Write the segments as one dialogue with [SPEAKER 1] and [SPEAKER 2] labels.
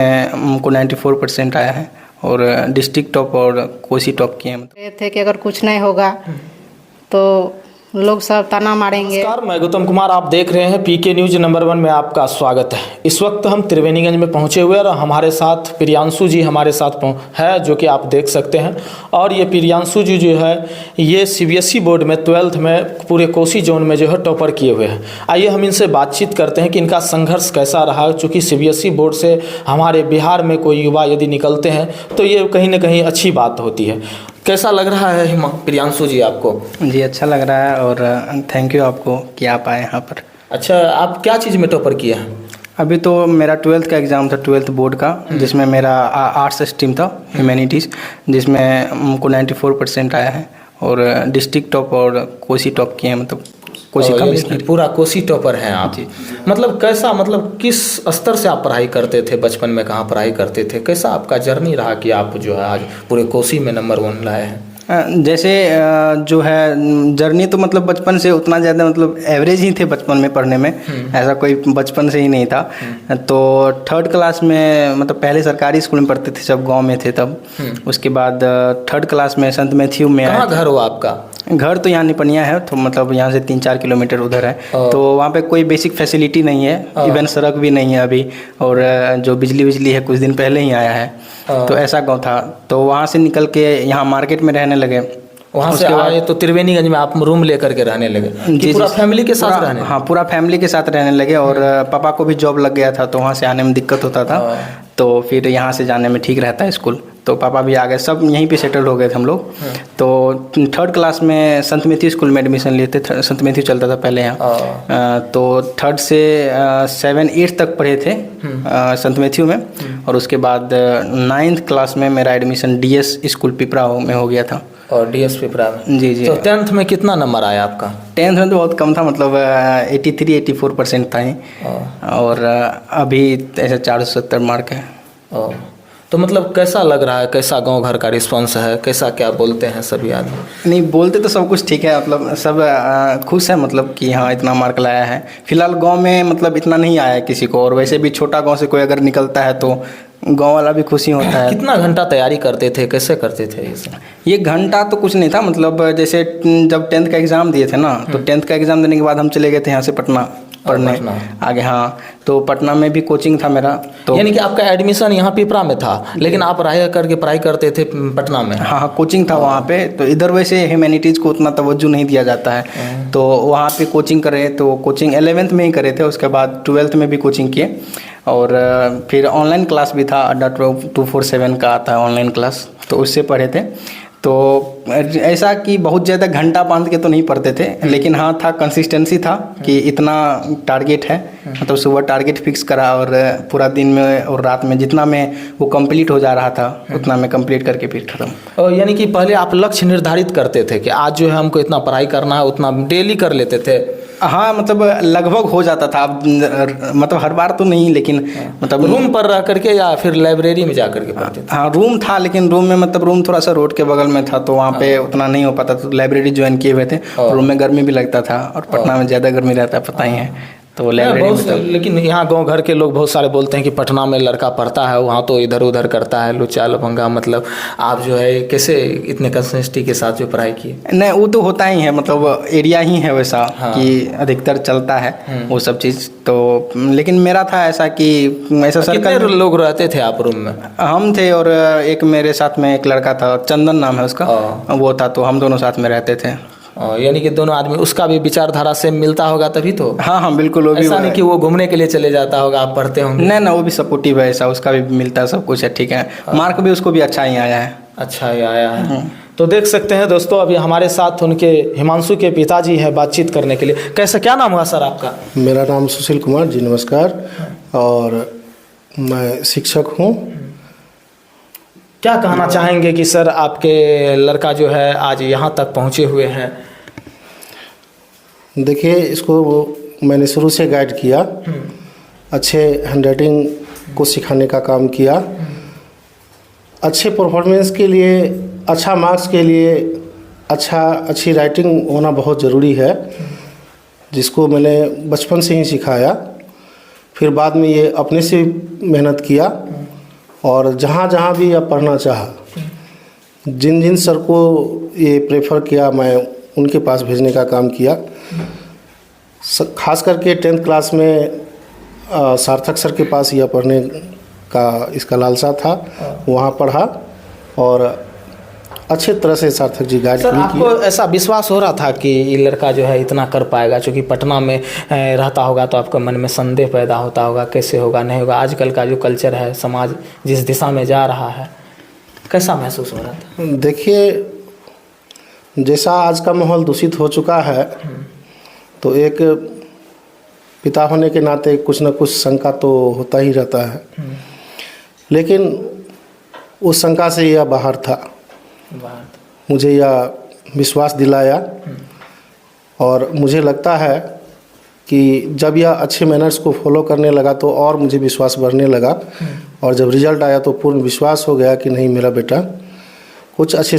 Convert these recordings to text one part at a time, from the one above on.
[SPEAKER 1] हमको 94% आया है और डिस्ट्रिक्ट टॉप और कोसी टॉप किए हैं।
[SPEAKER 2] ये थे कि अगर कुछ नहीं होगा तो लोग सब ताना मारेंगे।
[SPEAKER 3] नमस्कार, मैं गौतम कुमार, आप देख रहे हैं पीके न्यूज नंबर 1 में आपका स्वागत है। इस वक्त हम त्रिवेणीगंज में पहुंचे हुए और हमारे साथ प्रियांशु जी हमारे साथ है, जो कि आप देख सकते हैं। और ये प्रियांशु जी जो है ये सीबीएसई बोर्ड में 12th में पूरे कोसी जोन में जो है टॉपर किए हुए हैं। आइए हम इनसे बातचीत करते हैं कि इनका संघर्ष कैसा रहा, चूँकि सीबीएसई बोर्ड से हमारे बिहार में कोई युवा यदि निकलते हैं तो ये कहीं ना कहीं अच्छी बात होती है। कैसा लग रहा है प्रियांशु जी आपको?
[SPEAKER 1] जी अच्छा लग रहा है और थैंक यू आपको कि आप आए यहाँ पर।
[SPEAKER 3] अच्छा, आप क्या चीज़ में टॉपर किए हैं?
[SPEAKER 1] अभी तो मेरा 12th का एग्ज़ाम था, 12th बोर्ड का, जिसमें मेरा आर्ट्स स्ट्रीम था, ह्यूमैनिटीज़, जिसमें हमको 94% आया है और डिस्ट्रिक्ट टॉप और कोसी टॉप किए हैं, मतलब कोसी कमिश्नर।
[SPEAKER 3] पूरा कोसी टॉपर हैं आप जी। मतलब कैसा, मतलब किस स्तर से आप पढ़ाई करते थे बचपन में, कहाँ पढ़ाई करते थे, कैसा आपका जर्नी रहा कि आप जो है आज पूरे कोसी में नंबर 1 लाए हैं?
[SPEAKER 1] जैसे जो है जर्नी तो मतलब बचपन से उतना ज़्यादा मतलब एवरेज ही थे बचपन में पढ़ने में, ऐसा कोई बचपन से ही नहीं था। तो 3rd क्लास में मतलब पहले सरकारी स्कूल में पढ़ते थे जब गांव में थे तब। उसके बाद 3rd क्लास में संत मैथ्यू में आया।
[SPEAKER 3] कहाँ घर हो आपका?
[SPEAKER 1] घर तो यहाँ निपनिया है, तो मतलब यहाँ से 3-4 किलोमीटर उधर है। तो वहाँ पे कोई बेसिक फैसिलिटी नहीं है, इवन सड़क भी नहीं है अभी, और जो बिजली है कुछ दिन पहले ही आया है। तो ऐसा गांव था। तो वहाँ से निकल के यहाँ मार्केट में रहने लगे।
[SPEAKER 3] वहाँ से आए तो त्रिवेणीगंज में आप रूम लेकर के रहने लगे? जी, पूरा फैमिली के साथ रहने?
[SPEAKER 1] हाँ, पूरा फैमिली के साथ रहने लगे। और पापा को भी जॉब लग गया था तो वहाँ से आने में दिक्कत होता था, तो फिर यहाँ से जाने में ठीक रहता है स्कूल। तो पापा भी आ गए, सब यहीं पे सेटल हो गए थे हम लोग। तो 3rd क्लास में संत मैथ्यू स्कूल में एडमिशन लिए थे। संत मैथ्यू चलता था पहले यहाँ। तो 3rd से 7-8 तक पढ़े थे संत मैथ्यू में। और उसके बाद 9th क्लास में मेरा एडमिशन डीएस स्कूल पिपराव में हो गया था।
[SPEAKER 3] और डीएस पिपराव में? जी। तो 10th में कितना नंबर आया आपका?
[SPEAKER 1] 10th में तो बहुत कम था, मतलब 83-84% था ही। और अभी ऐसे 470 मार्क है।
[SPEAKER 3] तो मतलब कैसा लग रहा है, कैसा गांव घर का रिस्पांस है, कैसा क्या बोलते हैं सभी आदमी?
[SPEAKER 1] नहीं, बोलते तो सब कुछ ठीक है, मतलब सब खुश है, मतलब कि हाँ इतना मार्क लाया है। फिलहाल गांव में मतलब इतना नहीं आया है किसी को, और वैसे भी छोटा गांव से कोई अगर निकलता है तो गांव वाला भी खुशी होता है।
[SPEAKER 3] कितना घंटा तैयारी करते थे, कैसे करते थे
[SPEAKER 1] ये घंटा तो कुछ नहीं था, मतलब जैसे जब 10th का एग्ज़ाम दिए थे ना, तो 10th का एग्ज़ाम देने के बाद हम चले गए थे यहाँ से पटना पढ़ने आगे। हाँ, तो पटना में भी कोचिंग था मेरा। तो
[SPEAKER 3] यानी कि आपका एडमिशन यहाँ पिपरा में था, लेकिन आप रह करके पढ़ाई करते थे पटना में?
[SPEAKER 1] हाँ, कोचिंग था वहाँ पे। तो इधर वैसे ह्यूमैनिटीज़ को उतना तवज्जो नहीं दिया जाता है, तो वहाँ पे कोचिंग करे। तो कोचिंग 11th में ही करे थे, उसके बाद 12th में भी कोचिंग किए। और फिर ऑनलाइन क्लास भी था, अड्डा 247 का आता है ऑनलाइन क्लास, तो उससे पढ़े थे। तो ऐसा कि बहुत ज़्यादा घंटा बांध के तो नहीं पढ़ते थे, लेकिन हाँ था, कंसिस्टेंसी था कि इतना टारगेट है, मतलब सुबह टारगेट फिक्स करा और पूरा दिन में और रात में जितना में वो कंप्लीट हो जा रहा था उतना में कंप्लीट करके फिर खत्म।
[SPEAKER 3] और यानी कि पहले आप लक्ष्य निर्धारित करते थे कि आज जो है हमको इतना पढ़ाई करना है, उतना डेली कर लेते थे?
[SPEAKER 1] हाँ, मतलब लगभग हो जाता था, मतलब हर बार तो नहीं, लेकिन मतलब
[SPEAKER 3] रूम पर रह करके या फिर लाइब्रेरी में जा करके पढ़ते थे?
[SPEAKER 1] हाँ, रूम था, लेकिन रूम में मतलब रूम थोड़ा सा रोड के बगल में था, तो वहाँ पे उतना नहीं हो पाता, तो लाइब्रेरी ज्वाइन किए हुए थे। रूम में गर्मी भी लगता था, और पटना में ज़्यादा गर्मी रहता है, पता ही है, तो लाइब्रेरी में।
[SPEAKER 3] लेकिन यहाँ गांव घर के लोग बहुत सारे बोलते हैं कि पटना में लड़का पढ़ता है, वहाँ तो इधर उधर करता है, लुच्चा लफंगा। मतलब आप जो है कैसे इतने कंसिस्टेंसी के साथ जो पढ़ाई की?
[SPEAKER 1] नहीं, वो तो होता ही है, मतलब एरिया ही है वैसा कि अधिकतर चलता है वो सब चीज़। तो लेकिन मेरा था ऐसा कि ऐसा
[SPEAKER 3] सर्कल। लोग रहते थे आप रूम में?
[SPEAKER 1] हम थे और एक मेरे साथ में एक लड़का था, चंदन नाम है उसका, वो था, तो हम दोनों साथ में रहते थे।
[SPEAKER 3] यानी कि दोनों आदमी, उसका भी विचारधारा से मिलता होगा तभी तो?
[SPEAKER 1] हाँ, बिल्कुल। वो भी
[SPEAKER 3] ऐसा नहीं कि वो घूमने के लिए चले जाता होगा, आप पढ़ते होंगे?
[SPEAKER 1] नहीं, वो भी सपोर्टिव है, ऐसा उसका भी मिलता है, सब कुछ है, ठीक है। मार्क भी उसको भी अच्छा ही आया है।
[SPEAKER 3] अच्छा ही आया है। तो देख सकते हैं दोस्तों, अभी हमारे साथ उनके हिमांशु के पिताजी हैं बातचीत करने के लिए। कैसा, क्या नाम हुआ सर आपका?
[SPEAKER 4] मेरा नाम सुशील कुमार जी, नमस्कार। और मैं शिक्षक हूँ।
[SPEAKER 3] क्या कहना चाहेंगे कि सर आपके लड़का जो है आज यहाँ तक पहुँचे हुए हैं?
[SPEAKER 4] देखिए, इसको मैंने शुरू से गाइड किया, अच्छे हैंडराइटिंग को सिखाने का काम किया। अच्छे परफॉर्मेंस के लिए, अच्छा मार्क्स के लिए अच्छी राइटिंग होना बहुत ज़रूरी है, जिसको मैंने बचपन से ही सिखाया। फिर बाद में ये अपने से मेहनत किया और जहाँ जहाँ भी यह पढ़ना चाहा, जिन जिन सर को ये प्रेफर किया, मैं उनके पास भेजने का काम किया। खास करके 10th क्लास में सार्थक सर के पास यह पढ़ने का इसका लालसा था, वहाँ पढ़ा और अच्छे तरह से सार्थक जी गाइड
[SPEAKER 3] सर,
[SPEAKER 4] किए।
[SPEAKER 3] आपको ऐसा विश्वास हो रहा था कि ये लड़का जो है इतना कर पाएगा? क्योंकि पटना में रहता होगा तो आपके मन में संदेह पैदा होता होगा, कैसे होगा नहीं होगा। आजकल का जो कल्चर है, समाज जिस दिशा में जा रहा है, कैसा महसूस हो रहा था?
[SPEAKER 4] देखिए, जैसा आज का माहौल दूषित हो चुका है, तो एक पिता होने के नाते कुछ न कुछ शंका तो होता ही रहता है, लेकिन उस शंका से यह बाहर था। मुझे यह विश्वास दिलाया और मुझे लगता है कि जब यह अच्छे मैनर्स को फॉलो करने लगा तो और मुझे विश्वास बढ़ने लगा। और जब रिजल्ट आया तो पूर्ण विश्वास हो गया कि नहीं, मेरा बेटा कुछ अच्छे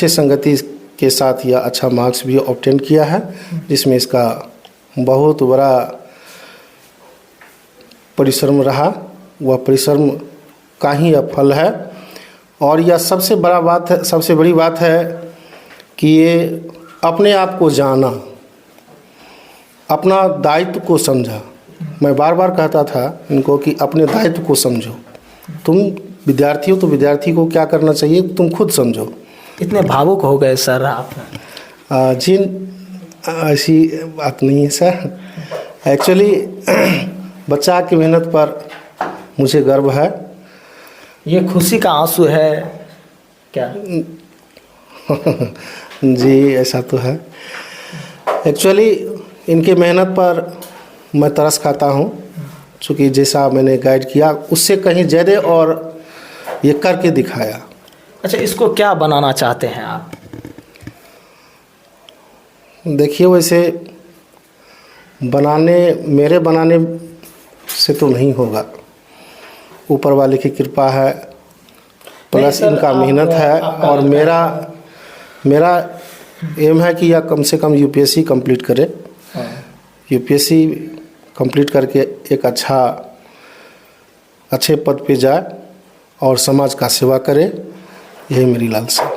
[SPEAKER 4] संगति के साथ यह अच्छा मार्क्स भी ऑब्टेन किया है, जिसमें इसका बहुत बड़ा परिश्रम रहा। वह परिश्रम का ही यह फल है। और यह सबसे बड़ी बात है कि ये अपने आप को जाना, अपना दायित्व को समझा। मैं बार बार कहता था इनको कि अपने दायित्व को समझो। तुम विद्यार्थी हो तो विद्यार्थी को क्या करना चाहिए तुम खुद समझो।
[SPEAKER 3] इतने भावुक हो गए सर आप?
[SPEAKER 4] जी, ऐसी बात नहीं है सर। एक्चुअली बच्चा की मेहनत पर मुझे गर्व है।
[SPEAKER 3] ये खुशी का आंसू है क्या?
[SPEAKER 4] जी, ऐसा तो है। एक्चुअली इनके मेहनत पर मैं तरस खाता हूँ, चूँकि जैसा मैंने गाइड किया उससे कहीं ज़्यादा और ये करके दिखाया।
[SPEAKER 3] अच्छा, इसको क्या बनाना चाहते हैं आप?
[SPEAKER 4] देखिए, वैसे मेरे बनाने से तो नहीं होगा, ऊपर वाले की कृपा है, प्लस इनका मेहनत है। और मेरा एम है कि यह कम से कम यूपीएससी कंप्लीट करे। यूपीएससी कंप्लीट करके एक अच्छे पद पे जाए और समाज का सेवा करे, यही मेरी लालसा।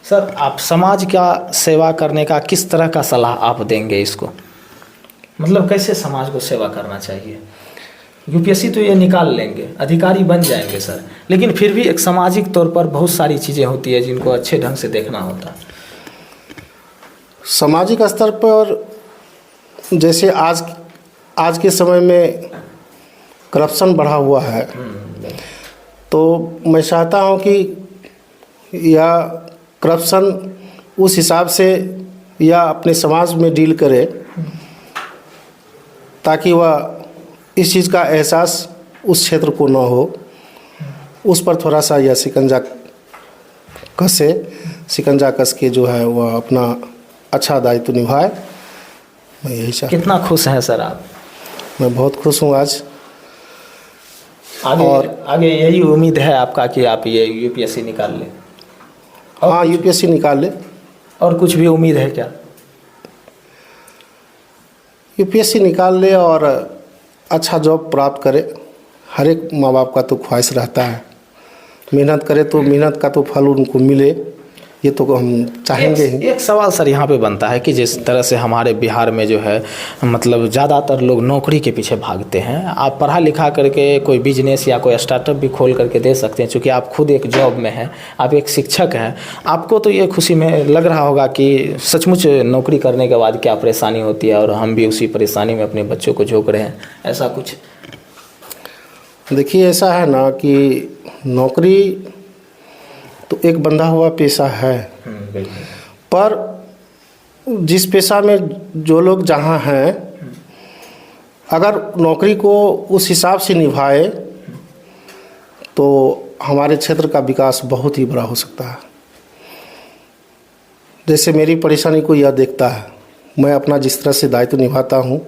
[SPEAKER 3] सर, आप समाज का सेवा करने का किस तरह का सलाह आप देंगे इसको? मतलब कैसे समाज को सेवा करना चाहिए? यूपीएससी तो ये निकाल लेंगे, अधिकारी बन जाएंगे सर, लेकिन फिर भी एक सामाजिक तौर पर बहुत सारी चीज़ें होती है जिनको अच्छे ढंग से देखना होता है।
[SPEAKER 4] सामाजिक स्तर पर जैसे आज के समय में करप्शन बढ़ा हुआ है, तो मैं चाहता हूँ कि यह करप्शन उस हिसाब से या अपने समाज में डील करे ताकि वह इस चीज़ का एहसास उस क्षेत्र को न हो। उस पर थोड़ा सा यह शिकंजा कस के जो है वह अपना अच्छा दायित्व निभाए। मैं यही चाहता।
[SPEAKER 3] कितना खुश हैं सर आप?
[SPEAKER 4] मैं बहुत खुश हूँ आज।
[SPEAKER 3] आगे यही उम्मीद है आपका कि आप ये यूपीएससी निकाल लें?
[SPEAKER 4] हाँ, यूपीएससी निकाल ले।
[SPEAKER 3] और कुछ भी उम्मीद है क्या?
[SPEAKER 4] यूपीएससी निकाल ले और अच्छा जॉब प्राप्त करे। हर एक माँ बाप का तो ख्वाहिश रहता है, मेहनत करे तो मेहनत का तो फल उनको मिले, ये तो हम चाहेंगे ही।
[SPEAKER 3] एक सवाल सर यहाँ पे बनता है कि जिस तरह से हमारे बिहार में जो है मतलब ज़्यादातर लोग नौकरी के पीछे भागते हैं। आप पढ़ा लिखा करके कोई बिजनेस या कोई स्टार्टअप भी खोल करके दे सकते हैं, क्योंकि आप खुद एक जॉब में हैं, आप एक शिक्षक हैं। आपको तो ये खुशी में लग रहा होगा कि सचमुच नौकरी करने के बाद क्या परेशानी होती है और हम भी उसी परेशानी में अपने बच्चों को झोंक रहे हैं, ऐसा कुछ?
[SPEAKER 4] देखिए, ऐसा है ना कि नौकरी तो एक बंधा हुआ पेशा है, पर जिस पेशा में जो लोग जहाँ हैं, अगर नौकरी को उस हिसाब से निभाए तो हमारे क्षेत्र का विकास बहुत ही बड़ा हो सकता है। जैसे मेरी परेशानी को यह देखता है, मैं अपना जिस तरह से दायित्व निभाता हूँ,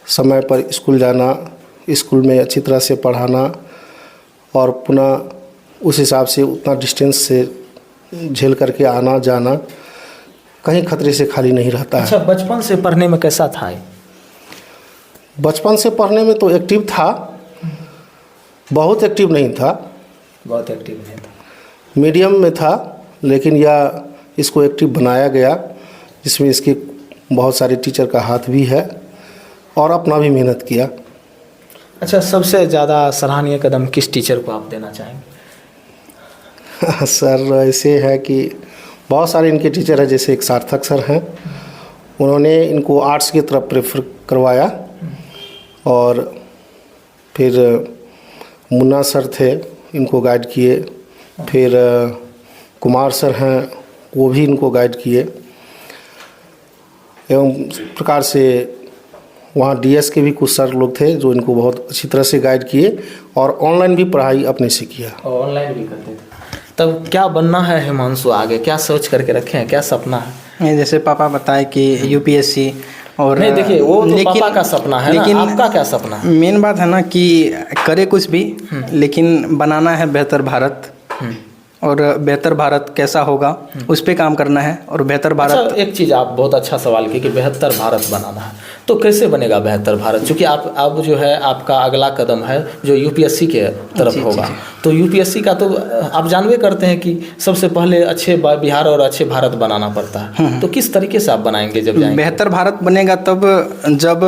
[SPEAKER 4] समय पर स्कूल जाना, स्कूल में अच्छी तरह से पढ़ाना और पुनः उस हिसाब से उतना डिस्टेंस से झेल करके आना जाना, कहीं खतरे से खाली नहीं रहता है।
[SPEAKER 3] अच्छा, बचपन से पढ़ने में कैसा था?
[SPEAKER 4] बचपन से पढ़ने में तो एक्टिव था, बहुत एक्टिव नहीं था,
[SPEAKER 3] बहुत एक्टिव नहीं था।
[SPEAKER 4] मीडियम में था, लेकिन यह इसको एक्टिव बनाया गया, जिसमें इसके बहुत सारे टीचर का हाथ भी है और अपना भी मेहनत किया।
[SPEAKER 3] अच्छा, सबसे ज़्यादा सराहनीय कदम किस टीचर को आप देना चाहेंगे?
[SPEAKER 4] सर ऐसे है कि बहुत सारे इनके टीचर हैं, जैसे एक सार्थक सर हैं, उन्होंने इनको आर्ट्स की तरफ प्रेफर करवाया। और फिर मुन्ना सर थे, इनको गाइड किए। फिर कुमार सर हैं, वो भी इनको गाइड किए। एवं प्रकार से वहाँ डीएस के भी कुछ सर लोग थे जो इनको बहुत अच्छी तरह से गाइड किए और ऑनलाइन भी पढ़ाई अपने से किया।
[SPEAKER 3] और ऑनलाइन भी करते थे। तब क्या बनना है हिमांशु आगे, क्या सोच करके रखे हैं, क्या सपना है?
[SPEAKER 1] जैसे पापा बताए कि यूपीएससी और
[SPEAKER 3] नहीं, देखिए वो तो पापा का सपना है
[SPEAKER 1] लेकिन
[SPEAKER 3] ना, आपका क्या सपना है?
[SPEAKER 1] मेन बात है ना कि करे कुछ भी, लेकिन बनाना है बेहतर भारत। और बेहतर भारत कैसा होगा उस पे काम करना है। और बेहतर भारत,
[SPEAKER 3] अच्छा, एक चीज़ आप बहुत अच्छा सवाल किए कि बेहतर भारत बनाना है, तो कैसे बनेगा बेहतर भारत? क्योंकि आप अब जो है आपका अगला कदम है जो यूपीएससी के तरफ होगा। तो यूपीएससी का तो आप जानवे करते हैं कि सबसे पहले अच्छे बिहार और अच्छे भारत बनाना पड़ता है। तो किस तरीके से आप बनाएंगे जब जाएंगे?
[SPEAKER 1] बेहतर भारत बनेगा तब जब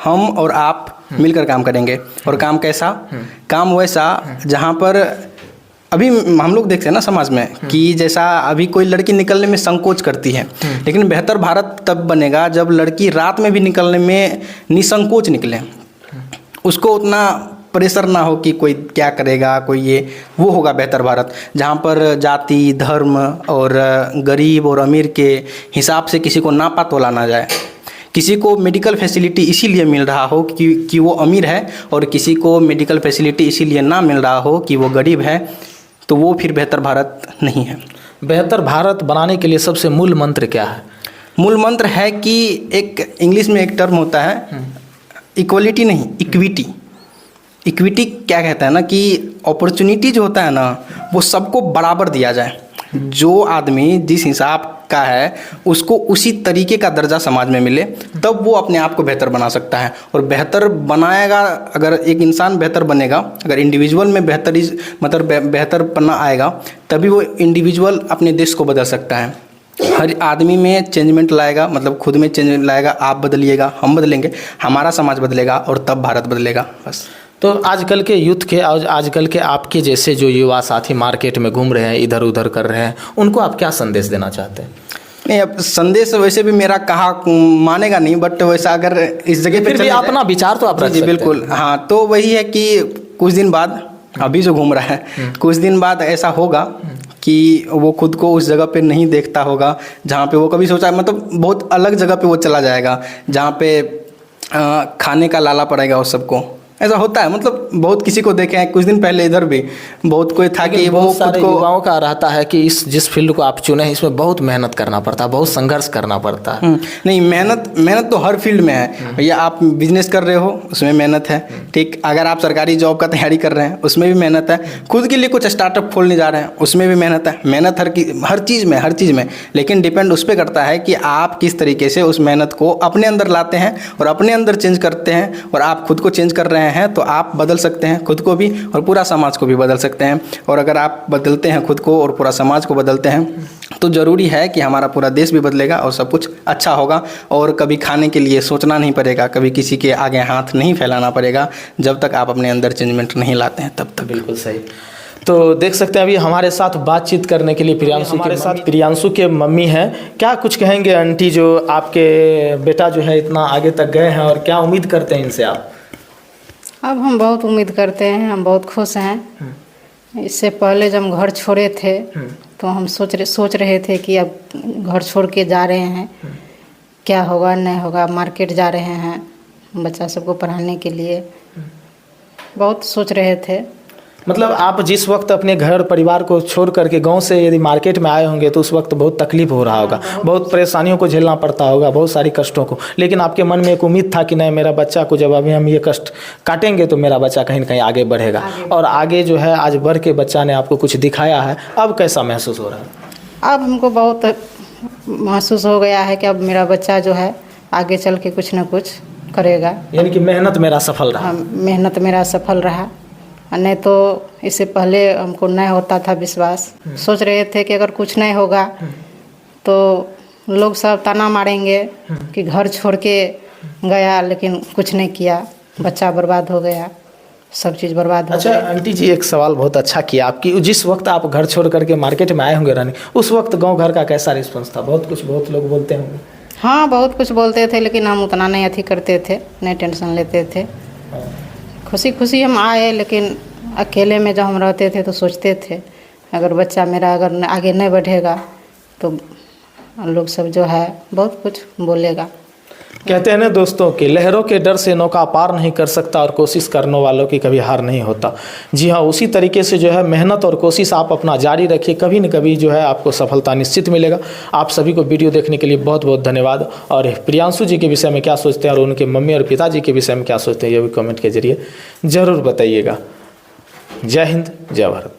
[SPEAKER 1] हम और आप मिलकर काम करेंगे। और काम कैसा? काम वैसा जहाँ पर अभी हम लोग देखते हैं ना समाज में कि जैसा अभी कोई लड़की निकलने में संकोच करती है, लेकिन बेहतर भारत तब बनेगा जब लड़की रात में भी निकलने में निसंकोच निकले। उसको उतना प्रेशर ना हो कि कोई क्या करेगा, कोई ये, वो होगा बेहतर भारत। जहाँ पर जाति, धर्म और गरीब और अमीर के हिसाब से किसी को नापा तोला ना जाए। किसी को मेडिकल फैसिलिटी इसीलिए मिल रहा हो कि वो अमीर है, और किसी को मेडिकल फैसिलिटी इसीलिए ना मिल रहा हो कि वो गरीब है, तो वो फिर बेहतर भारत नहीं है।
[SPEAKER 3] बेहतर भारत बनाने के लिए सबसे मूल मंत्र क्या है?
[SPEAKER 1] मूल मंत्र है कि एक इंग्लिश में एक टर्म होता है, इक्वलिटी नहीं, इक्विटी। इक्विटी क्या कहता है ना कि अपॉर्चुनिटी जो होता है ना वो सबको बराबर दिया जाए। जो आदमी जिस हिसाब का है उसको उसी तरीके का दर्जा समाज में मिले, तब वो अपने आप को बेहतर बना सकता है। और बेहतर बनाएगा, अगर एक इंसान बेहतर बनेगा, अगर इंडिविजुअल में बेहतर पन्ना आएगा, तभी वो इंडिविजुअल अपने देश को बदल सकता है। हर आदमी में चेंजमेंट लाएगा, मतलब खुद में चेंज लाएगा। आप बदलिएगा, हम बदलेंगे, हमारा समाज बदलेगा और तब भारत बदलेगा। बस।
[SPEAKER 3] तो आजकल के यूथ के और आजकल के आपके जैसे जो युवा साथी मार्केट में घूम रहे हैं, इधर उधर कर रहे हैं, उनको आप क्या संदेश देना चाहते हैं?
[SPEAKER 1] नहीं, अब संदेश वैसे भी मेरा कहा मानेगा नहीं, बट वैसा अगर इस जगह पे
[SPEAKER 3] फिर भी अपना विचार तो आप रख
[SPEAKER 1] जी
[SPEAKER 3] सकते हैं।
[SPEAKER 1] बिल्कुल, हाँ। तो वही है कि कुछ दिन बाद, अभी जो घूम रहा है, कुछ दिन बाद ऐसा होगा कि वो खुद को उस जगह पे नहीं देखता होगा जहाँ पे वो कभी सोचा, मतलब बहुत अलग जगह पे वो चला जाएगा जहाँ पे खाने का लाला पड़ेगा उस सबको। ऐसा होता है, मतलब बहुत किसी को देखे हैं। कुछ दिन पहले इधर भी बहुत कोई था कि वो
[SPEAKER 3] बहुत
[SPEAKER 1] खुद
[SPEAKER 3] सारे
[SPEAKER 1] को,
[SPEAKER 3] युवाओं का रहता है कि जिस फील्ड को आप चुने हैं इसमें बहुत मेहनत करना पड़ता है, बहुत संघर्ष करना पड़ता है।
[SPEAKER 1] नहीं, मेहनत तो हर फील्ड में है भैया। आप बिजनेस कर रहे हो उसमें मेहनत है, ठीक। अगर आप सरकारी जॉब का तैयारी कर रहे हैं उसमें भी मेहनत है। खुद के लिए कुछ स्टार्टअप खोलने जा रहे हैं उसमें भी मेहनत है। मेहनत हर चीज़ में, लेकिन डिपेंड उस पर करता है कि आप किस तरीके से उस मेहनत को अपने अंदर लाते हैं और अपने अंदर चेंज करते हैं। और आप खुद को चेंज कर रहे हैं तो आप बदल सकते हैं खुद को भी और पूरा समाज को भी बदल सकते हैं। और अगर आप बदलते हैं खुद को और पूरा समाज को बदलते हैं तो ज़रूरी है कि हमारा पूरा देश भी बदलेगा और सब कुछ अच्छा होगा। और कभी खाने के लिए सोचना नहीं पड़ेगा, कभी किसी के आगे हाथ नहीं फैलाना पड़ेगा, जब तक आप अपने अंदर चेंजमेंट नहीं लाते हैं तब तक।
[SPEAKER 3] बिल्कुल सही। तो देख सकते हैं अभी हमारे साथ बातचीत करने के लिए प्रियांशु के मम्मी हैं। क्या कुछ कहेंगे आंटी, जो आपके बेटा जो है इतना आगे तक गए हैं, और क्या उम्मीद करते हैं इनसे आप?
[SPEAKER 2] अब हम बहुत उम्मीद करते हैं, हम बहुत खुश हैं। इससे पहले जब हम घर छोड़े थे तो हम सोच रहे थे कि अब घर छोड़ के जा रहे हैं, क्या होगा नहीं होगा। मार्केट जा रहे हैं बच्चा सबको पढ़ाने के लिए, बहुत सोच रहे थे।
[SPEAKER 3] मतलब आप जिस वक्त अपने घर परिवार को छोड़ करके गांव से यदि मार्केट में आए होंगे तो उस वक्त बहुत तकलीफ हो रहा होगा, बहुत परेशानियों को झेलना पड़ता होगा, बहुत सारी कष्टों को। लेकिन आपके मन में एक उम्मीद था कि नहीं, मेरा बच्चा को जब अभी हम ये कष्ट काटेंगे तो मेरा बच्चा कहीं ना कहीं आगे बढ़ेगा। और आगे जो है आज बढ़ के बच्चा ने आपको कुछ दिखाया है। अब कैसा महसूस हो रहा है?
[SPEAKER 2] अब हमको बहुत महसूस हो गया है कि अब मेरा बच्चा जो है आगे चल के कुछ न कुछ करेगा।
[SPEAKER 3] यानी कि मेहनत मेरा सफल रहा।
[SPEAKER 2] मेहनत मेरा सफल रहा। और नहीं तो इससे पहले हमको नहीं होता था विश्वास। सोच रहे थे कि अगर कुछ नहीं होगा तो लोग सब ताना मारेंगे कि घर छोड़ के गया, लेकिन कुछ नहीं किया, बच्चा बर्बाद हो गया, सब चीज़ बर्बाद हो
[SPEAKER 3] अच्छा
[SPEAKER 2] गया।
[SPEAKER 3] आंटी जी, एक सवाल बहुत अच्छा किया आपकी। जिस वक्त आप घर छोड़ करके मार्केट में आए होंगे रहने, उस वक्त गांव घर का कैसा रिस्पॉन्स था? बहुत लोग बोलते होंगे।
[SPEAKER 2] हाँ, बहुत कुछ बोलते थे, लेकिन हम उतना नहीं अथी करते थे, नहीं टेंशन लेते थे। खुशी खुशी हम आए, लेकिन अकेले में जब हम रहते थे तो सोचते थे अगर बच्चा मेरा अगर आगे नहीं बढ़ेगा तो लोग सब जो है बहुत कुछ बोलेगा।
[SPEAKER 3] कहते हैं ना दोस्तों कि लहरों के डर से नौका पार नहीं कर सकता और कोशिश करने वालों की कभी हार नहीं होता। जी हाँ, उसी तरीके से जो है मेहनत और कोशिश आप अपना जारी रखिए, कभी न कभी जो है आपको सफलता निश्चित मिलेगा। आप सभी को वीडियो देखने के लिए बहुत बहुत धन्यवाद। और प्रियांशु जी के विषय में क्या सोचते हैं और उनके मम्मी और पिताजी के विषय में क्या सोचते हैं, ये भी कमेंट के जरिए ज़रूर बताइएगा। जय हिंद, जय भारत।